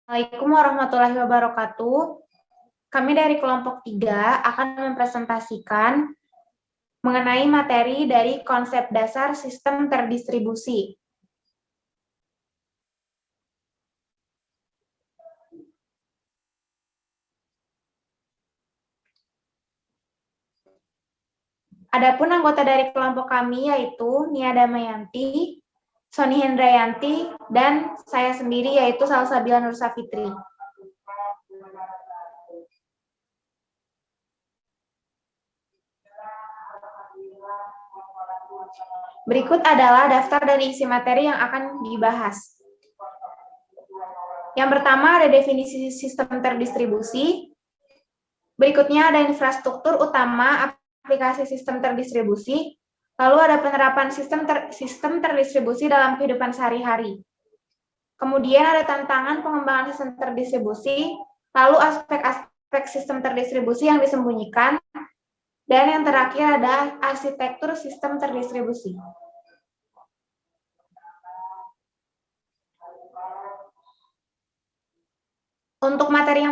Assalamualaikum warahmatullahi wabarakatuh. Kami dari kelompok 3 akan mempresentasikan mengenai materi dari konsep dasar sistem terdistribusi. Adapun anggota dari kelompok kami yaitu Nia Damayanti, Soni Hendrayanti, dan saya sendiri yaitu Salsabila Nursafitri. Berikut adalah daftar dari isi materi yang akan dibahas. Yang pertama ada definisi sistem terdistribusi. Berikutnya ada infrastruktur utama aplikasi sistem terdistribusi. Lalu ada penerapan sistem terdistribusi dalam kehidupan sehari-hari. Kemudian ada tantangan pengembangan sistem terdistribusi, lalu aspek-aspek sistem terdistribusi yang disembunyikan, dan yang terakhir ada arsitektur sistem terdistribusi. Untuk materi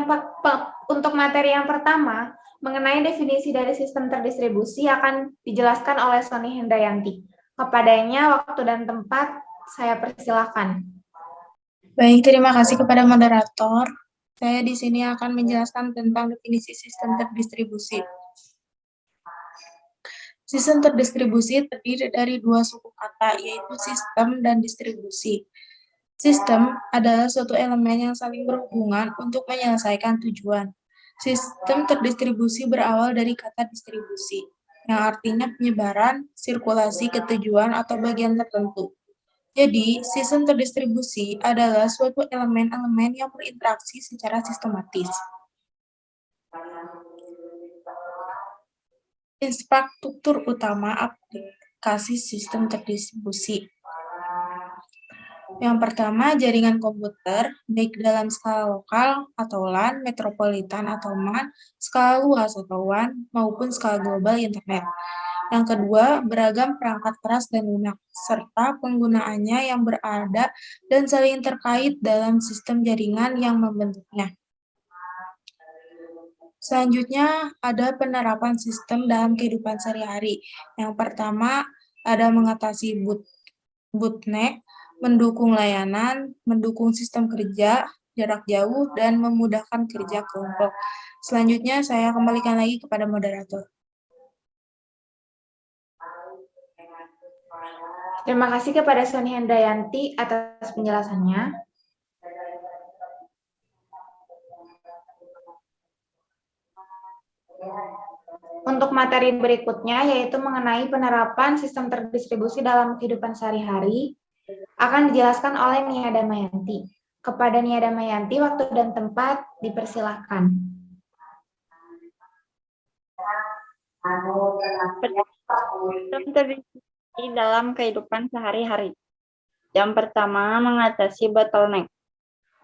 yang pertama, mengenai definisi dari sistem terdistribusi akan dijelaskan oleh Soni Hendrayanti. Kepadanya waktu dan tempat saya persilakan. Baik, terima kasih kepada moderator. Saya di sini akan menjelaskan tentang definisi sistem terdistribusi. Sistem terdistribusi terdiri dari dua suku kata, yaitu sistem dan distribusi. Sistem adalah suatu elemen yang saling berhubungan untuk menyelesaikan tujuan. Sistem terdistribusi berawal dari kata distribusi, yang artinya penyebaran, sirkulasi ke tujuan atau bagian tertentu. Jadi, sistem terdistribusi adalah suatu elemen-elemen yang berinteraksi secara sistematis. Infrastruktur utama aplikasi sistem terdistribusi. Yang pertama, jaringan komputer, baik dalam skala lokal atau LAN, metropolitan atau MAN, skala luas atau WAN, maupun skala global internet. Yang kedua, beragam perangkat keras dan lunak, serta penggunaannya yang berada dan saling terkait dalam sistem jaringan yang membentuknya. Selanjutnya, ada penerapan sistem dalam kehidupan sehari-hari. Yang pertama, ada mengatasi bottleneck, mendukung layanan, mendukung sistem kerja, jarak jauh, dan memudahkan kerja kelompok. Selanjutnya, saya kembalikan lagi kepada moderator. Terima kasih kepada Soni Hendrayanti atas penjelasannya. Untuk materi berikutnya, yaitu mengenai penerapan sistem terdistribusi dalam kehidupan sehari-hari, akan dijelaskan oleh Nia Damayanti. Kepada Nia Damayanti, waktu dan tempat dipersilahkan. Sistem terdistribusi dalam kehidupan sehari-hari. Yang pertama, mengatasi bottleneck,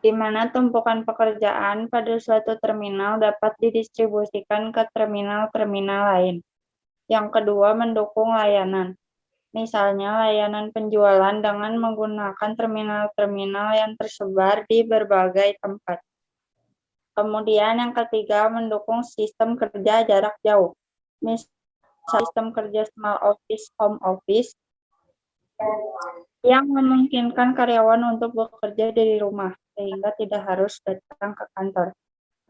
di mana tumpukan pekerjaan pada suatu terminal dapat didistribusikan ke terminal-terminal lain. Yang kedua, mendukung layanan. Misalnya, layanan penjualan dengan menggunakan terminal-terminal yang tersebar di berbagai tempat. Kemudian yang ketiga, mendukung sistem kerja jarak jauh. Misalnya, sistem kerja small office, home office, yang memungkinkan karyawan untuk bekerja dari rumah, sehingga tidak harus datang ke kantor.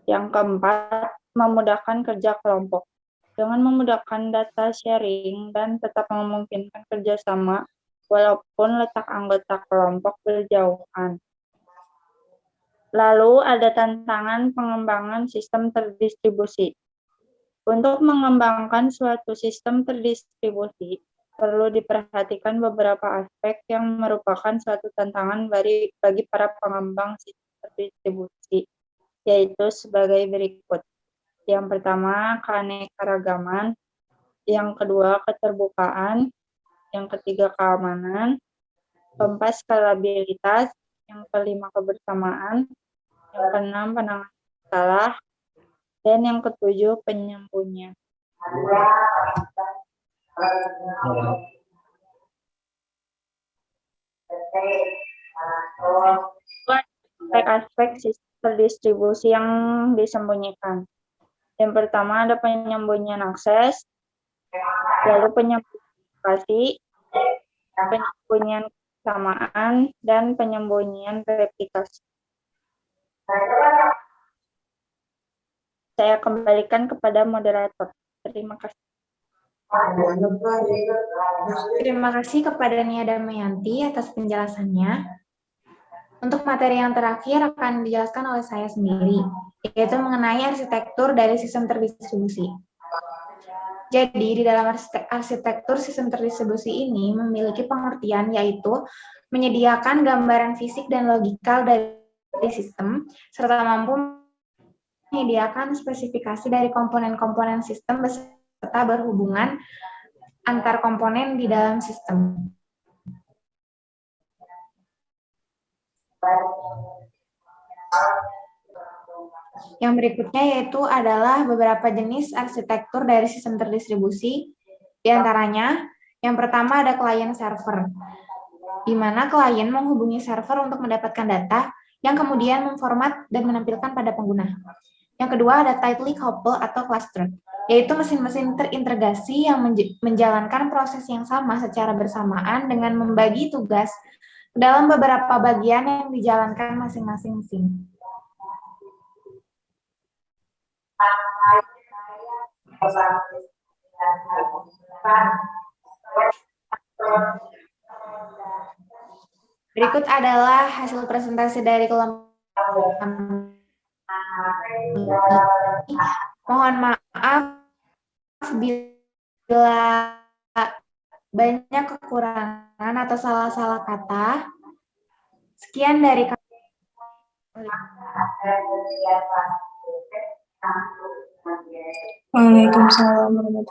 Yang keempat, memudahkan kerja kelompok. Dengan memudahkan data sharing dan tetap memungkinkan kerjasama, walaupun letak anggota kelompok berjauhan. Lalu ada tantangan pengembangan sistem terdistribusi. Untuk mengembangkan suatu sistem terdistribusi, perlu diperhatikan beberapa aspek yang merupakan suatu tantangan bagi para pengembang sistem terdistribusi, yaitu sebagai berikut. Yang pertama, keanekaragaman. Yang kedua, keterbukaan. Yang ketiga, keamanan. Keempat, skalabilitas. Yang kelima, kebersamaan. Yang keenam, penanganan masalah. Dan yang ketujuh, penyembunyian. Aspek-aspek sistem terdistribusi yang disembunyikan. Yang pertama ada penyembunyian akses, lalu penyembunyian lokasi, penyembunyian kesamaan, dan penyembunyian replikasi. Saya kembalikan kepada moderator. Terima kasih. Terima kasih kepada Nia Damayanti atas penjelasannya. Untuk materi yang terakhir akan dijelaskan oleh saya sendiri, yaitu mengenai arsitektur dari sistem terdistribusi. Jadi, di dalam arsitektur sistem terdistribusi ini memiliki pengertian yaitu menyediakan gambaran fisik dan logikal dari sistem, serta mampu menyediakan spesifikasi dari komponen-komponen sistem beserta berhubungan antar komponen di dalam sistem. Yang berikutnya yaitu adalah beberapa jenis arsitektur dari sistem terdistribusi. Di antaranya, yang pertama ada client server, di mana klien menghubungi server untuk mendapatkan data yang kemudian memformat dan menampilkan pada pengguna. Yang kedua ada tightly coupled atau cluster, yaitu mesin-mesin terintegrasi yang menjalankan proses yang sama secara bersamaan dengan membagi tugas dalam beberapa bagian yang dijalankan masing-masing mesin. Berikut adalah hasil presentasi dari kelompok. Mohon maaf bila banyak kekurangan atau salah-salah kata. Sekian dari kami. Waalaikumsalam warahmatullahi wabarakatuh.